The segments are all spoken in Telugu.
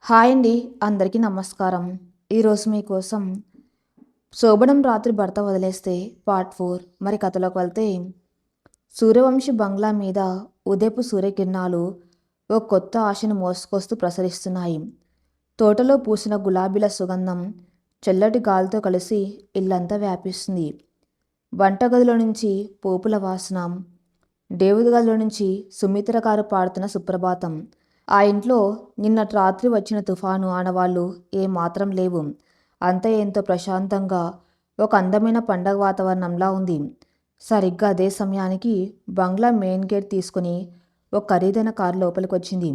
హాయ్ అండి. అందరికీ నమస్కారం. ఈరోజు మీకోసం 'శోభనం రాత్రి భర్త వదిలేస్తే' పార్ట్ 4. మరి కథలోకి వెళ్తే, సూర్యవంశి బంగ్లా మీద ఉదయపు సూర్యకిరణాలు ఓ కొత్త ఆశను మోసుకొస్తూ ప్రసరిస్తున్నాయి. తోటలో పూసిన గులాబీల సుగంధం చల్లటి గాలితో కలిసి ఇల్లంతా వ్యాపిస్తుంది. వంటగదిలో నుంచి పోపుల వాసన, దేవుడి గదిలో నుంచి సుమిత్ర గారు పాడుతున్న సుప్రభాతం. ఆ ఇంట్లో నిన్నటి రాత్రి వచ్చిన తుఫాను ఆనవాళ్లు ఏమాత్రం లేవు. అంతా ఎంతో ప్రశాంతంగా, ఒక అందమైన పండగ వాతావరణంలా ఉంది. సరిగ్గా అదే సమయానికి బంగ్లా మెయిన్ గేట్ తీసుకుని ఒక ఖరీదైన కారు లోపలికొచ్చింది.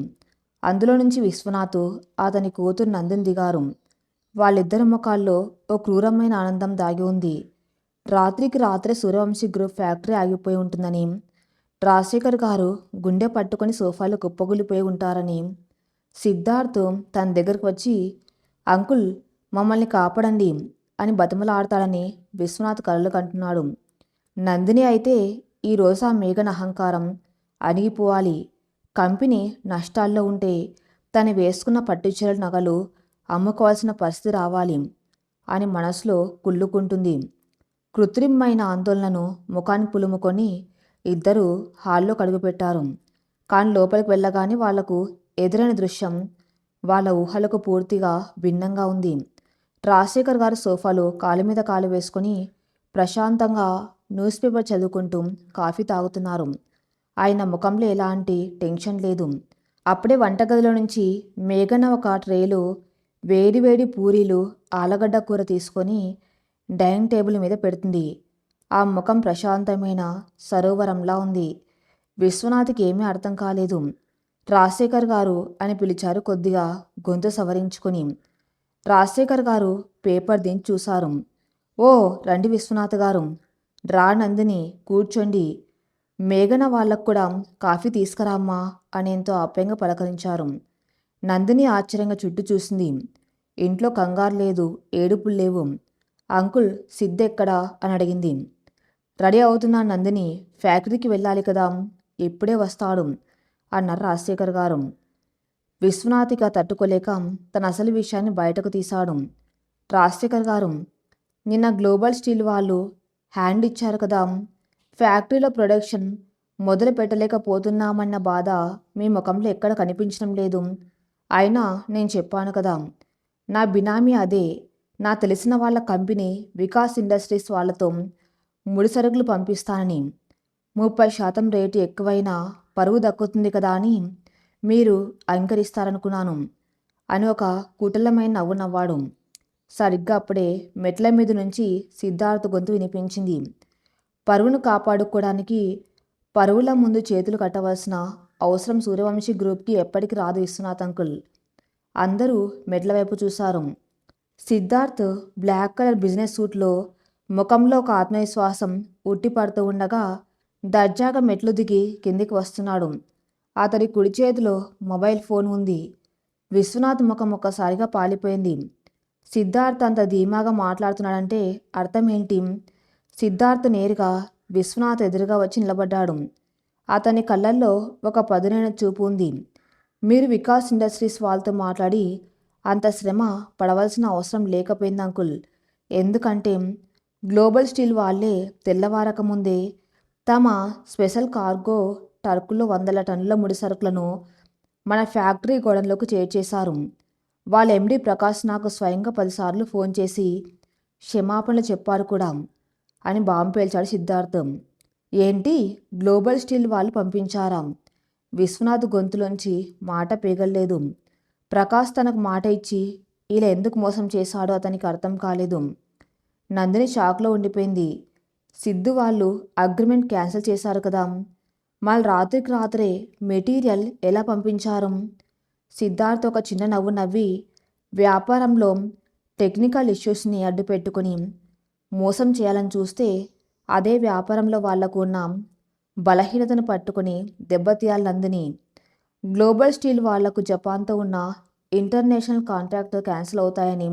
అందులో నుంచి విశ్వనాథ్, అతని కూతురు నందిని దిగారు. వాళ్ళిద్దరి ముఖాల్లో ఓ క్రూరమైన ఆనందం దాగి ఉంది. రాత్రికి రాత్రే సూర్యవంశీ గ్రూప్ ఫ్యాక్టరీ ఆగిపోయి ఉంటుందని, రాజశేఖర్ గారు గుండె పట్టుకొని సోఫాలో కుప్పగూలిపోయి ఉంటారని, సిద్ధార్థ్ తన దగ్గరకు వచ్చి అంకుల్ మమ్మల్ని కాపాడండి అని బతిమలాడతాడని విశ్వనాథ్ కలలు కంటున్నాడు. నందిని అయితే ఈరోజు ఆ మేఘన అహంకారం అణిగిపోవాలి. కంపెనీ నష్టాల్లో ఉంటే తను వేసుకున్న పట్టుచీరల నగలు అమ్ముకోవాల్సిన పరిస్థితి రావాలి అని మనసులో కుళ్ళుకుంటుంది. కృత్రిమమైన ఆందోళనను ముఖానికి పులుముకొని ఇద్దరు హాల్లో కడుగుపెట్టారు. కానీ లోపలికి వెళ్ళగానే వాళ్లకు ఎదురైన దృశ్యం వాళ్ళ ఊహలకు పూర్తిగా భిన్నంగా ఉంది. రాజశేఖర్ గారు సోఫాలో కాలు మీద కాలు వేసుకొని ప్రశాంతంగా న్యూస్ పేపర్ చదువుకుంటూ కాఫీ తాగుతున్నారు. ఆయన ముఖంలో ఎలాంటి టెన్షన్ లేదు. అప్పుడే వంటగదిలో నుంచి మేఘన ఒక ట్రేలో వేడివేడి పూరీలు, ఆలగడ్డ కూర తీసుకొని డైనింగ్ టేబుల్ మీద పెడుతుంది. ఆ ముఖం ప్రశాంతమైన సరోవరంలా ఉంది. విశ్వనాథ్కి ఏమీ అర్థం కాలేదు. రాజశేఖర్ గారు అని పిలిచారు కొద్దిగా గొంతు సవరించుకొని. రాజశేఖర్ గారు పేపర్ దించి చూశారు. ఓ రండి విశ్వనాథ్ గారు, రా నందిని కూర్చోండి, మేఘన వాళ్ళకు కూడా కాఫీ తీసుకురామ్మా అనేంతో ఆప్యాయంగా పలకరించారు. నందిని ఆశ్చర్యంగా చుట్టూ చూసింది. ఇంట్లో కంగారు లేదు, ఏడుపులు లేవు. అంకుల్ సిద్ధెక్కడా అని అడిగింది. రెడీ అవుతున్నా నందిని, ఫ్యాక్టరీకి వెళ్ళాలి కదా, ఇప్పుడే వస్తాడు అన్నారు రాజశేఖర్ గారు. విశ్వనాథిక తట్టుకోలేక తన అసలు విషయాన్ని బయటకు తీశాడు. రాజశేఖర్ గారు, నిన్న గ్లోబల్ స్టీల్ వాళ్ళు హ్యాండ్ ఇచ్చారు కదా, ఫ్యాక్టరీలో ప్రొడక్షన్ మొదలు పెట్టలేకపోతున్నామన్న బాధ మీ ముఖంలో ఎక్కడ కనిపించడం లేదు. అయినా నేను చెప్పాను కదా, నా బినామీ అదే, నా తెలిసిన వాళ్ళ కంపెనీ వికాస్ ఇండస్ట్రీస్ వాళ్ళతో ముడి సరుకులు పంపిస్తానని. 30% రేటు ఎక్కువైనా పరువు దక్కుతుంది కదా అని మీరు అంగీకరిస్తారనుకున్నాను అని ఒక కుటిలమైన నవ్వు నవ్వాడు. సరిగ్గా అప్పుడే మెట్ల మీద నుంచి సిద్ధార్థ గొంతు వినిపించింది. పరువును కాపాడుకోవడానికి పరువుల ముందు చేతులు కట్టవలసిన అవసరం సూర్యవంశీ గ్రూప్కి ఎప్పటికీ రాదు విశ్వనాథ్ అంకుల్. అందరూ మెట్ల వైపు చూశారు. సిద్ధార్థ్ బ్లాక్ కలర్ బిజినెస్ సూట్లో ముఖంలో ఒక ఆత్మవిశ్వాసం ఉట్టిపడుతూ ఉండగా దర్జాగా మెట్లు దిగి కిందికి వస్తున్నాడు. అతడి కుడి చేతిలో మొబైల్ ఫోన్ ఉంది. విశ్వనాథ్ ముఖం ఒక్కసారిగా పాలిపోయింది. సిద్ధార్థ్ అంత ధీమాగా మాట్లాడుతున్నాడంటే అర్థం ఏంటి? సిద్ధార్థ్ నేరుగా విశ్వనాథ్ ఎదురుగా వచ్చి నిలబడ్డాడు. అతని కళ్ళల్లో ఒక పదునైన చూపు ఉంది. మీరు వికాస్ ఇండస్ట్రీస్ వాళ్ళతో మాట్లాడి అంత శ్రమ పడవలసిన అవసరం లేకపోయింది అంకుల్. ఎందుకంటే గ్లోబల్ స్టీల్ వాళ్ళే తెల్లవారక ముందే తమ స్పెషల్ కార్గో ట్రక్కుల్లో 100 టన్నుల ముడి సరుకులను మన ఫ్యాక్టరీ గోడౌన్లోకి చేర్చేశారు. వాళ్ళ ఎండి ప్రకాష్ నాకు స్వయంగా 10 సార్లు ఫోన్ చేసి క్షమాపణలు చెప్పారు కూడా అని బాంబు పేల్చాడు సిద్ధార్థ్. ఏంటి, గ్లోబల్ స్టీల్ వాళ్ళు పంపించారా? విశ్వనాథ్ గొంతులోంచి మాట పేగలేదు. ప్రకాష్ తనకు మాట ఇచ్చి ఇలా ఎందుకు మోసం చేశాడో అతనికి అర్థం కాలేదు. నందిని షాక్లో ఉండిపోయింది. సిద్ధు వాళ్ళు అగ్రిమెంట్ క్యాన్సిల్ చేశారు కదా, మళ్ళీ రాత్రికి రాత్రే మెటీరియల్ ఎలా పంపించారు? సిద్ధార్థ్ ఒక చిన్న నవ్వు నవ్వి, వ్యాపారంలో టెక్నికల్ ఇష్యూస్ని అడ్డు పెట్టుకుని మోసం చేయాలని చూస్తే అదే వ్యాపారంలో వాళ్లకు ఉన్న బలహీనతను పట్టుకుని దెబ్బతీయాలి నందిని. గ్లోబల్ స్టీల్ వాళ్లకు జపాన్తో ఉన్న ఇంటర్నేషనల్ కాంట్రాక్ట్ క్యాన్సిల్ అవుతాయని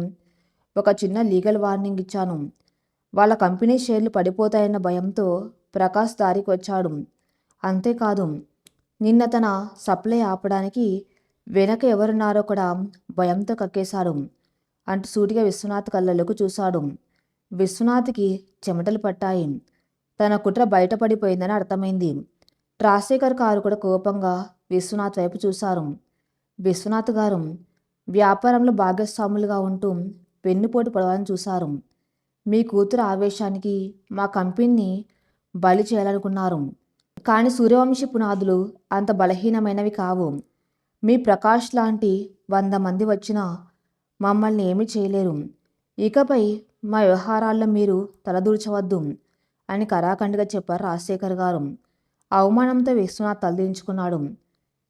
ఒక చిన్న లీగల్ వార్నింగ్ ఇచ్చాను. వాళ్ళ కంపెనీ షేర్లు పడిపోతాయన్న భయంతో ప్రకాష్ దారికి వచ్చాడు. అంతేకాదు, నిన్న తన సప్లై ఆపడానికి వెనక ఎవరున్నారో కూడా భయంతో కక్కేశాడు అంటూ సూటిగా విశ్వనాథ్ కళ్ళలోకి చూశాడు. విశ్వనాథ్కి చెమటలు పట్టాయి. తన కుట్ర బయటపడిపోయిందని అర్థమైంది. రాజశేఖర్ కారు కూడా కోపంగా విశ్వనాథ్ వైపు చూశారు. విశ్వనాథ్ గారు వ్యాపారంలో భాగస్వాములుగా ఉంటూ వెన్నుపోటు పడవాలని చూశారు. మీ కూతురు ఆవేశానికి మా కంపెనీని బలి చేయాలనుకున్నారు. కానీ సూర్యవంశీ పునాదులు అంత బలహీనమైనవి కావు. మీ ప్రకాష్ లాంటి 100 మంది వచ్చినా మమ్మల్ని ఏమీ చేయలేరు. ఇకపై మా వ్యవహారాల్లో మీరు తలదూర్చవద్దు అని కరాఖండిగా చెప్పారు రాజశేఖర్ గారు. అవమానంతో విశ్వనాథ్ తలదించుకున్నాడు.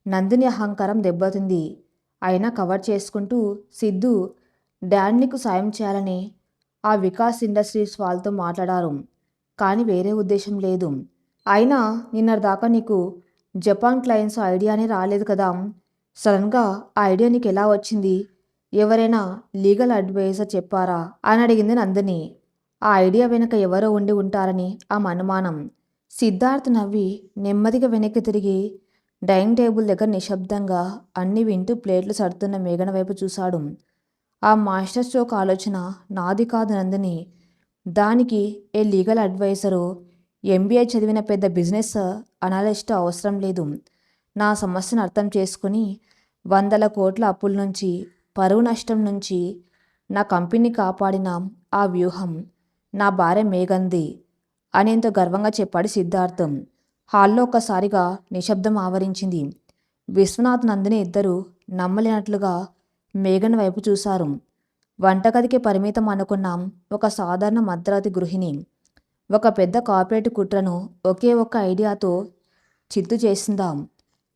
నందిని అహంకారం దెబ్బతింది. అయినా కవర్ చేసుకుంటూ సిద్ధు డాడీకి సాయం చేయాలని ఆ వికాస్ ఇండస్ట్రీస్ వాళ్ళతో మాట్లాడారు. కానీ వేరే ఉద్దేశం లేదు. అయినా నిన్నటిదాకా నీకు జపాన్ క్లయింట్స్ ఐడియానే రాలేదు కదా. సడన్గా ఆ ఐడియా నీకు ఎలా వచ్చింది? ఎవరైనా లీగల్ అడ్వైజర్ చెప్పారా అని అడిగింది నందిని. ఆ ఐడియా వెనుక ఎవరో ఉండి ఉంటారని ఆమె అనుమానం. సిద్ధార్థ్ నవ్వి నెమ్మదిగా వెనక్కి తిరిగి డైనింగ్ టేబుల్ దగ్గర నిశ్శబ్దంగా అన్ని వింటూ ప్లేట్లు సర్దుతున్న మేఘన వైపు చూశాడు. ఆ మాస్టర్ స్ట్రోక్ ఆలోచన నాది కాదు నందిని. దానికి ఏ లీగల్ అడ్వైజరు, ఎంబీఏ చదివిన పెద్ద బిజినెస్ అనలిస్ట్ అవసరం లేదు. నా సమస్యను అర్థం చేసుకుని 100 కోట్ల అప్పుల నుంచి, పరువు నష్టం నుంచి నా కంపెనీ కాపాడిన ఆ వ్యూహం నా భార్య మేఘంది అనేంత గర్వంగా చెప్పాడు సిద్ధార్థం. హాల్లో ఒక్కసారిగా నిశ్శబ్దం ఆవరించింది. విశ్వనాథ్ నందిని ఇద్దరూ నమ్మలేనట్లుగా మేఘన వైపు చూశారు. వంటగదికి పరిమితం అనుకున్న ఒక సాధారణ మధ్యతరగతి గృహిణి ఒక పెద్ద కార్పొరేట్ కుట్రను ఒకే ఒక్క ఐడియాతో చిత్తు చేసిందా?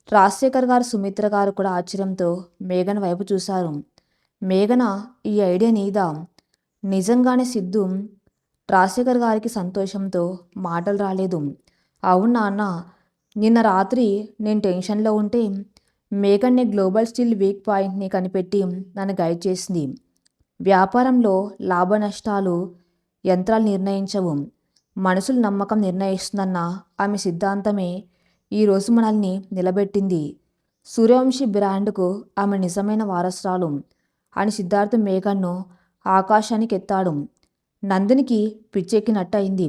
రాజశేఖర్ గారు, సుమిత్ర గారు కూడా ఆశ్చర్యంతో మేఘన వైపు చూశారు. మేఘన, ఈ ఐడియా నీదా? నిజంగానే సిద్ధు. రాజశేఖర్ గారికి సంతోషంతో మాటలు రాలేదు. అవును నాన్న, నిన్న రాత్రి నేను టెన్షన్లో ఉంటే మేఘన్ని గ్లోబల్ స్టీల్ వీక్ పాయింట్ని కనిపెట్టి నన్ను గైడ్ చేసింది. వ్యాపారంలో లాభ నష్టాలు యంత్రాలు నిర్ణయించవు, మనసుల నమ్మకం నిర్ణయిస్తుందన్న ఆమె సిద్ధాంతమే ఈరోజు మనల్ని నిలబెట్టింది. సూర్యవంశీ బ్రాండ్కు ఆమె నిజమైన వారసురాలు అని సిద్ధార్థ్ మేఘన్ను ఆకాశానికి ఎత్తాడు. నందినికి పిచ్చెక్కినట్టు అయింది.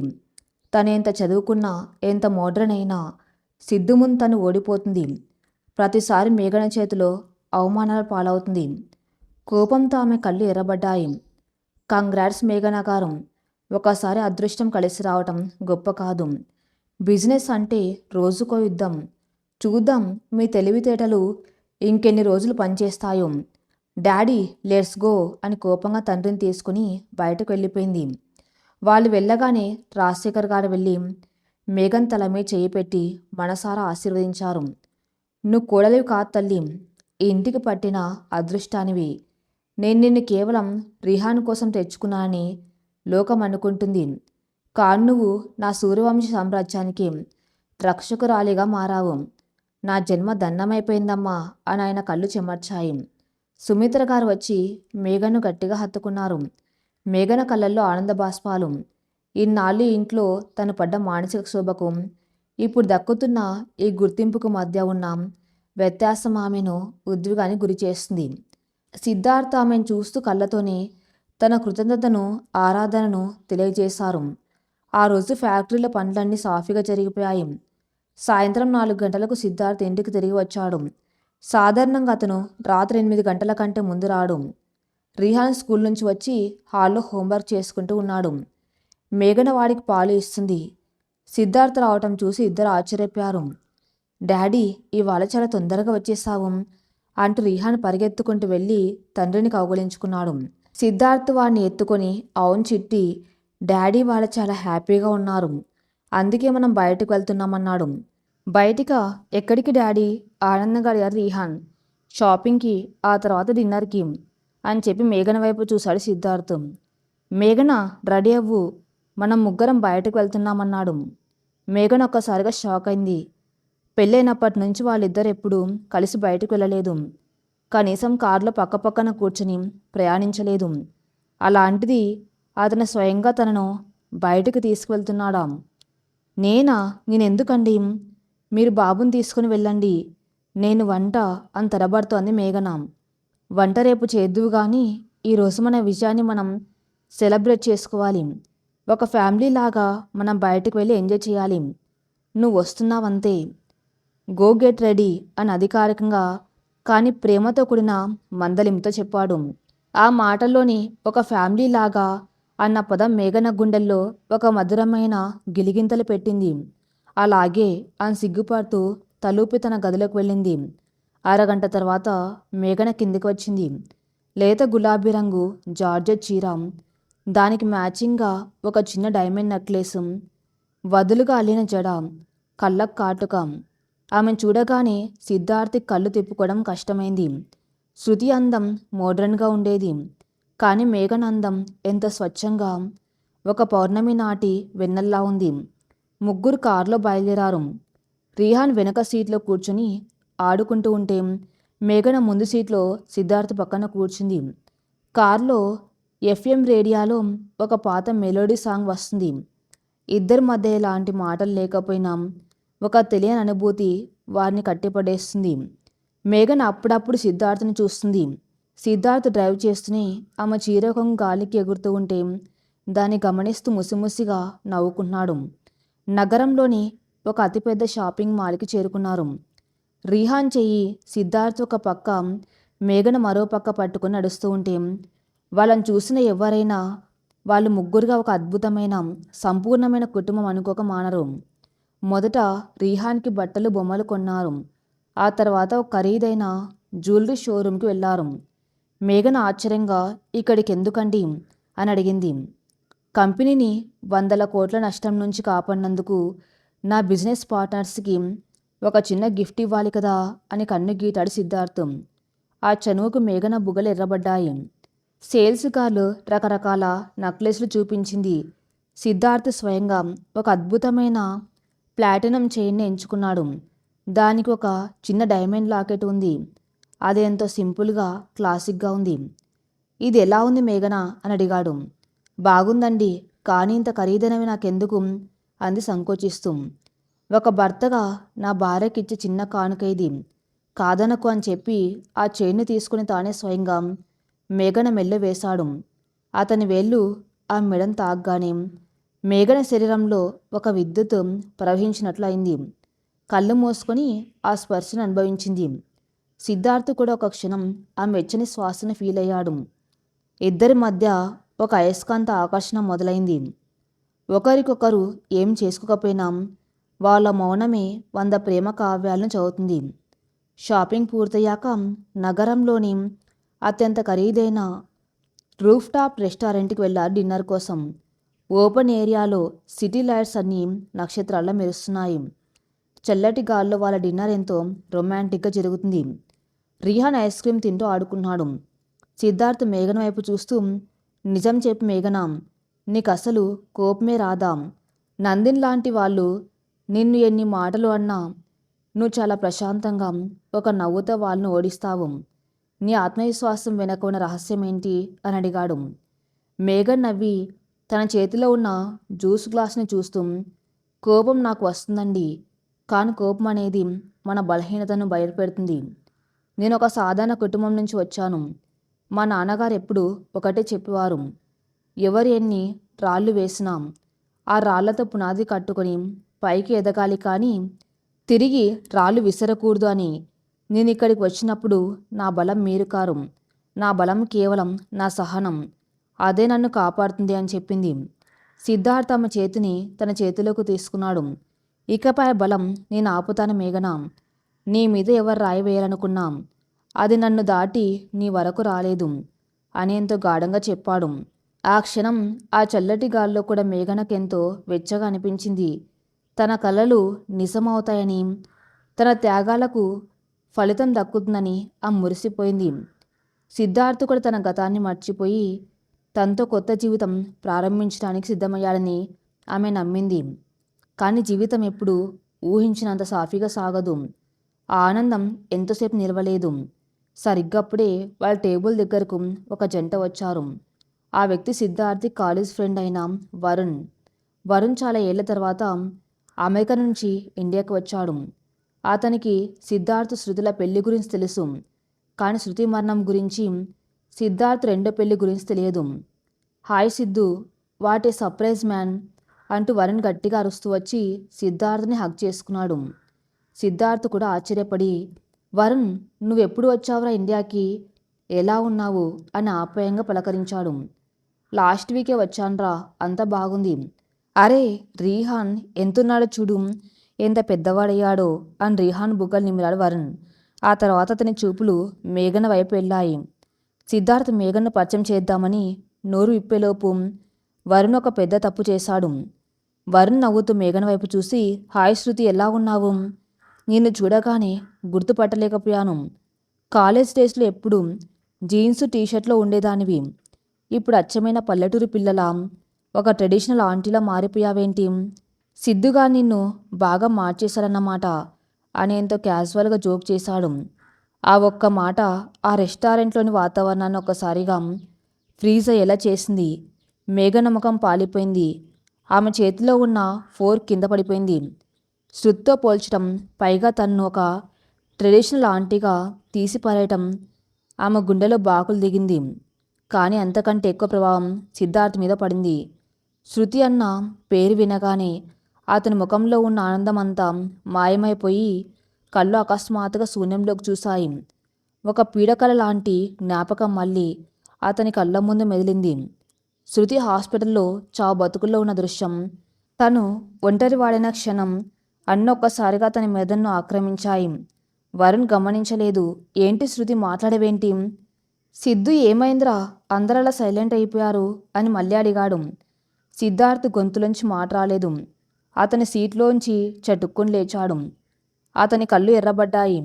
తనెంత చదువుకున్నా, ఎంత మోడ్రన్ అయినా సిద్ధు ముందు తను ఓడిపోతుంది. ప్రతిసారి మేఘన చేతిలో అవమానాల పాలవుతుంది. కోపంతో ఆమె కళ్ళు ఎర్రబడ్డాయి. కంగ్రాట్స్ మేఘన గారు. ఒకసారి అదృష్టం కలిసి రావటం గొప్ప కాదు. బిజినెస్ అంటే రోజుకో యుద్ధం. చూద్దాం మీ తెలివితేటలు ఇంకెన్ని రోజులు పనిచేస్తాయో. డాడీ లెట్స్ గో అని కోపంగా తండ్రిని తీసుకుని బయటకు వెళ్ళిపోయింది. వాళ్ళు వెళ్ళగానే రాజశేఖర్ గారు వెళ్ళి మేఘన్ తల మీద చేయి పెట్టి మనసారా ఆశీర్వదించారు. నువ్వు కోడలివి కాదు తల్లి, ఈ ఇంటికి పట్టిన అదృష్టానివి. నేను నిన్ను కేవలం రిహాన్ కోసం తెచ్చుకున్నానని లోకం అనుకుంటుంది. కాను నువ్వు నా సూర్యవంశీ సామ్రాజ్యానికి రక్షకురాలిగా మారావు. నా జన్మ దండమైపోయిందమ్మా అని ఆయన కళ్ళు చెమర్చాయి. సుమిత్ర గారు వచ్చి మేఘను గట్టిగా హత్తుకున్నారు. మేఘన కళ్ళల్లో ఆనంద బాష్పాలు. ఇన్నాళ్ళు ఇంట్లో తను పడ్డ మానసిక క్షోభకు, ఇప్పుడు దక్కుతున్న ఈ గుర్తింపుకు మధ్య ఉన్న వ్యత్యాసం ఆమెను ఉద్విగానికి గురి చేస్తుంది. సిద్ధార్థ ఆమెను చూస్తూ కళ్ళతోనే తన కృతజ్ఞతను, ఆరాధనను తెలియజేశారు. ఆ రోజు ఫ్యాక్టరీలో పనులన్నీ సాఫీగా జరిగిపోయాయి. సాయంత్రం 4 గంటలకు సిద్ధార్థ్ ఇంటికి తిరిగి వచ్చాడు. సాధారణంగా అతను రాత్రి 8 గంటల కంటే ముందు రాడు. రిహాన్ స్కూల్ నుంచి వచ్చి హాల్లో హోంవర్క్ చేసుకుంటూ ఉన్నాడు. మేఘన వాడికి పాలు ఇస్తుంది. సిద్ధార్థ్ రావటం చూసి ఇద్దరు ఆశ్చర్యపోయారు. డాడీ, ఇవాళ చాలా తొందరగా వచ్చేసావు అంటూ రిహాన్ పరిగెత్తుకుంటూ వెళ్ళి తండ్రిని కౌగలించుకున్నాడు. సిద్ధార్థ్ వాడిని ఎత్తుకొని, అవును చిట్టి, డాడీ వాళ్ళు చాలా హ్యాపీగా ఉన్నారు, అందుకే మనం బయటకు వెళ్తున్నామన్నాడు. బయటికా? ఎక్కడికి డాడీ? ఆనందంగా అడిగారు రిహాన్. షాపింగ్కి, ఆ తర్వాత డిన్నర్కి అని చెప్పి మేఘన వైపు చూశాడు సిద్ధార్థ్. మేఘన, రెడీ అవ్వు, మనం ముగ్గురం బయటకు వెళ్తున్నామన్నాడు. మేఘన ఒక్కసారిగా షాక్ అయింది. పెళ్ళైనప్పటి నుంచి వాళ్ళిద్దరు ఎప్పుడూ కలిసి బయటకు వెళ్ళలేదు. కనీసం కారులో పక్కపక్కన కూర్చుని ప్రయాణించలేదు. అలాంటిది అతను స్వయంగా తనను బయటకు తీసుకువెళ్తున్నాడా? నేనా? నేనెందుకండి? మీరు బాబుని తీసుకుని వెళ్ళండి, నేను వంట అని తడబడుతోంది మేఘన. వంట రేపు చేద్దువు గాని ఈరోజు మన విజయాన్ని మనం సెలబ్రేట్ చేసుకోవాలి. ఒక ఫ్యామిలీ లాగా మనం బయటకు వెళ్ళి ఎంజాయ్ చేయాలి. నువ్వు వస్తున్నావంతే. గో గెట్ రెడీ అని అధికారికంగా కానీ ప్రేమతో కూడిన మందలింపుతో చెప్పాడు. ఆ మాటల్లోని ఒక ఫ్యామిలీ లాగా అన్న పదం మేఘన గుండెల్లో ఒక మధురమైన గిలిగింతలు పెట్టింది. అలాగే అని సిగ్గుపడుతూ తలూపి తన గదిలోకి వెళ్ళింది. అరగంట తర్వాత మేఘన కిందికి వచ్చింది. లేత గులాబీ రంగు జార్జెట్ చీర, దానికి మ్యాచింగ్గా ఒక చిన్న డైమండ్ నెక్లెస్, వదులుగా అల్లిన జడ, కళ్ళకు కాటుక. ఆమెను చూడగానే సిద్ధార్థి కళ్ళు తిప్పుకోవడం కష్టమైంది. శృతి అందం మోడ్రన్గా ఉండేది, కానీ మేఘన అందం ఎంత స్వచ్ఛంగా, ఒక పౌర్ణమి నాటి వెన్నెల్లా ఉంది. ముగ్గురు కారులో బయలుదేరారు. రిహాన్ వెనక సీట్లో కూర్చుని ఆడుకుంటూ ఉంటే మేఘన ముందు సీట్లో సిద్ధార్థ్ పక్కన కూర్చుంది. కారులో ఎఫ్ఎం రేడియోలో ఒక పాత మెలోడీ సాంగ్ వస్తుంది. ఇద్దరి మధ్య ఎలాంటి మాటలు లేకపోయినా ఒక తెలియని అనుభూతి వారిని కట్టిపడేస్తుంది. మేఘన అప్పుడప్పుడు సిద్ధార్థ్ని చూస్తుంది. సిద్ధార్థ్ డ్రైవ్ చేస్తూనే ఆమె చీరకం గాలికి ఎగురుతూ ఉంటే దాన్ని గమనిస్తూ ముసిముసిగా నవ్వుకుంటున్నాడు. నగరంలోని ఒక అతిపెద్ద షాపింగ్ మాల్కి చేరుకున్నారు. రిహాన్ చెయ్యి సిద్ధార్థ్ ఒక పక్క, మేఘన మరో పక్క పట్టుకుని నడుస్తూ ఉంటే వాళ్ళని చూసిన ఎవరైనా వాళ్ళు ముగ్గురుగా ఒక అద్భుతమైన సంపూర్ణమైన కుటుంబం అనుకోక మానరు. మొదట రిహాన్కి బట్టలు బొమ్మలు కొన్నారు. ఆ తర్వాత ఒక ఖరీదైన జ్యువెలరీ షోరూమ్కి వెళ్ళారు. మేఘన ఆశ్చర్యంగా ఇక్కడికి ఎందుకండి అని అడిగింది. కంపెనీని 100 కోట్ల నష్టం నుంచి కాపాడినందుకు నా బిజినెస్ పార్ట్నర్స్కి ఒక చిన్న గిఫ్ట్ ఇవ్వాలి కదా అని కన్ను గీటాడు సిద్ధార్థ్. ఆ చనువుకు మేఘన బుగ్గలు ఎర్రబడ్డాయి. సేల్స్ గర్ల్ రకరకాల నెక్లెస్లు చూపించింది. సిద్ధార్థ్ స్వయంగా ఒక అద్భుతమైన ప్లాటినం చైన్ని ఎంచుకున్నాడు. దానికి ఒక చిన్న డైమండ్ లాకెట్ ఉంది. అది ఎంతో సింపుల్గా క్లాసిక్గా ఉంది. ఇది ఎలా ఉంది మేఘన అని అడిగాడు. బాగుందండి, కానీ ఇంత ఖరీదైనవి నాకెందుకు అంది సంకోచిస్తూ. ఒక భర్తగా నా భార్యకిచ్చే చిన్న కానుక ఇది, కాదనకు అని చెప్పి ఆ చైన్ని తీసుకుని తానే స్వయంగా మేఘన మెల్ల వేశాడు. అతని వేళ్ళు ఆ మెడను తాగ్గానే మేఘన శరీరంలో ఒక విద్యుత్ ప్రవహించినట్లు అయింది. కళ్ళు మూసుకొని ఆ స్పర్శను అనుభవించింది. సిద్ధార్థ్ కూడా ఒక క్షణం ఆ మెచ్చని శ్వాసను ఫీల్ అయ్యాడు. ఇద్దరి మధ్య ఒక అయస్కాంత ఆకర్షణ మొదలైంది. ఒకరికొకరు ఏం చేసుకోకపోయినా వాళ్ళ మౌనమే 100 ప్రేమ కావ్యాలను చదువుతుంది. షాపింగ్ పూర్తయ్యాక నగరంలోని అత్యంత ఖరీదైన రూఫ్ టాప్ రెస్టారెంట్కి వెళ్ళారు డిన్నర్ కోసం. ఓపెన్ ఏరియాలో సిటీ లైట్స్ అన్నీ నక్షత్రాల్లో మెరుస్తున్నాయి. చల్లటి గాల్లో వాళ్ళ డిన్నర్ ఎంతో రొమాంటిక్గా జరుగుతుంది. రిహాన్ ఐస్ క్రీమ్ తింటూ ఆడుకున్నాడు. సిద్ధార్థ్ మేఘన వైపు చూస్తూ, నిజం చెప్పు మేఘన, నీకు అసలు కోపమే రాదా? నందిన్ లాంటి వాళ్ళు నిన్ను ఎన్ని మాటలు అన్నా నువ్వు చాలా ప్రశాంతంగా ఒక నవ్వుతో వాళ్ళను ఓడిస్తావు. నీ ఆత్మవిశ్వాసం వెనక ఉన్న రహస్యం ఏంటి అని అడిగాడు. మేఘన్ నవ్వి తన చేతిలో ఉన్న జ్యూస్ గ్లాస్ని చూస్తూ, కోపం నాకు వస్తుందండి, కానీ కోపం అనేది మన బలహీనతను బయటపెడుతుంది. నేను ఒక సాధారణ కుటుంబం నుంచి వచ్చాను. మా నాన్నగారు ఎప్పుడు ఒకటే చెప్పేవారు, ఎవరు ఎన్ని రాళ్ళు వేసినా ఆ రాళ్లతో పునాది కట్టుకొని పైకి ఎదగాలి, కానీ తిరిగి రాళ్ళు విసరకూడదు అని. నేను ఇక్కడికి వచ్చినప్పుడు నా బలం మీరు కారు, నా బలం కేవలం నా సహనం, అదే నన్ను కాపాడుతుంది అని చెప్పింది. సిద్ధార్థ్ ఆమె చేతిని తన చేతిలోకి తీసుకున్నాడు. ఇకపై బలం నేను ఆపుతాను మేఘన. నీ మీద ఎవరు రాయి వేయాలనుకున్నా అది నన్ను దాటి నీ వరకు రాలేదు అని ఎంతో గాఢంగా చెప్పాడు. ఆ క్షణం ఆ చల్లటి గాల్లో కూడా మేఘనకెంతో వెచ్చగా అనిపించింది. తన కలలు నిజమవుతాయని, తన త్యాగాలకు ఫలితం దక్కుతుందని ఆమె మురిసిపోయింది. సిద్ధార్థ్ కూడా తన గతాన్ని మర్చిపోయి తనతో కొత్త జీవితం ప్రారంభించడానికి సిద్ధమయ్యాడని ఆమె నమ్మింది. కానీ జీవితం ఎప్పుడు ఊహించినంత సాఫీగా సాగదు. ఆ ఆనందం ఎంతోసేపు నిలవలేదు. సరిగ్గప్పుడే వాళ్ళ టేబుల్ దగ్గరకు ఒక జంట వచ్చారు. ఆ వ్యక్తి సిద్ధార్థ్ కాలేజ్ ఫ్రెండ్ అయిన వరుణ్. వరుణ్ చాలా ఏళ్ల తర్వాత అమెరికా నుంచి ఇండియాకి వచ్చాడు. అతనికి సిద్ధార్థ్ శృతుల పెళ్లి గురించి తెలుసు, కానీ శృతి మరణం గురించి, సిద్ధార్థ్ రెండో పెళ్లి గురించి తెలియదు. Hi Siddhu, what a surprise man అంటూ వరుణ్ గట్టిగా అరుస్తూ వచ్చి సిద్ధార్థ్ని హగ్ చేసుకున్నాడు. సిద్ధార్థ్ కూడా ఆశ్చర్యపడి, వరుణ్, నువ్వెప్పుడు వచ్చావురా ఇండియాకి, ఎలా ఉన్నావు అని ఆప్యాయంగా పలకరించాడు. లాస్ట్ వీకే వచ్చాన్రా, అంత బాగుంది. అరే రీహాన్ ఎంతున్నాడో చూడు, ఎంత పెద్దవాడయ్యాడో అని రీహాన్ బుగ్గలు నిమిరాడు వరుణ్. ఆ తర్వాత అతని చూపులు మేఘన వైపు వెళ్ళాయి. సిద్ధార్థ్ మేఘన్ను పరిచయం చేద్దామని నోరు విప్పేలోపు వరుణ్ ఒక పెద్ద తప్పు చేశాడు. వరుణ్ నవ్వుతూ మేఘన వైపు చూసి, హాయ్ శృతి, ఎలా ఉన్నావు? నిన్ను చూడగానే గుర్తుపట్టలేకపోయాను. కాలేజ్ డేస్లో ఎప్పుడు జీన్స్ టీషర్ట్లో ఉండేదానివి, ఇప్పుడు అచ్చమైన పల్లెటూరు పిల్లలా ఒక ట్రెడిషనల్ ఆంటీలా మారిపోయావేంటి? సిద్ధుగా నిన్ను బాగా మార్చేశారన్నమాట అని ఎంతో క్యాజువల్గా జోక్ చేశాడు. ఆ ఒక్క మాట ఆ రెస్టారెంట్లోని వాతావరణాన్ని ఒక్కసారిగా ఫ్రీజ్ అయ్యేలా చేసింది. మేఘన ముఖం పాలిపోయింది. ఆమె చేతిలో ఉన్న ఫోర్క్ కింద పడిపోయింది. శృతితో పోల్చడం, పైగా తన్ను ఒక ట్రెడిషనల్ ఆంటీగా తీసి పారేయటం ఆమె గుండెలో బాకులు దిగింది. కానీ అంతకంటే ఎక్కువ ప్రభావం సిద్ధార్థ్ మీద పడింది. శృతి అన్న పేరు వినగానే అతని ముఖంలో ఉన్న ఆనందం అంతా మాయమైపోయి కళ్ళు అకస్మాత్తుగా శూన్యంలోకి చూశాయి. ఒక పీడకల లాంటి జ్ఞాపకం మళ్ళీ అతని కళ్ళ ముందు మెదిలింది. శృతి హాస్పిటల్లో చావు బతుకుల్లో ఉన్న దృశ్యం, తను ఒంటరివాడైన క్షణం అన్నొక్కసారిగా అతని మెదడును ఆక్రమించాయి. వరుణ్ గమనించలేదు. ఏంటి శృతి, మాట్లాడవేంటి? సిద్ధు ఏమైందిరా, అందరలా సైలెంట్ అయిపోయారు అని మళ్ళీ అడిగాడు. సిద్ధార్థ్ గొంతులోంచి మాట రాలేదు. అతని సీట్లోంచి చటుక్కుని లేచాడు. అతని కళ్ళు ఎర్రబడ్డాయి.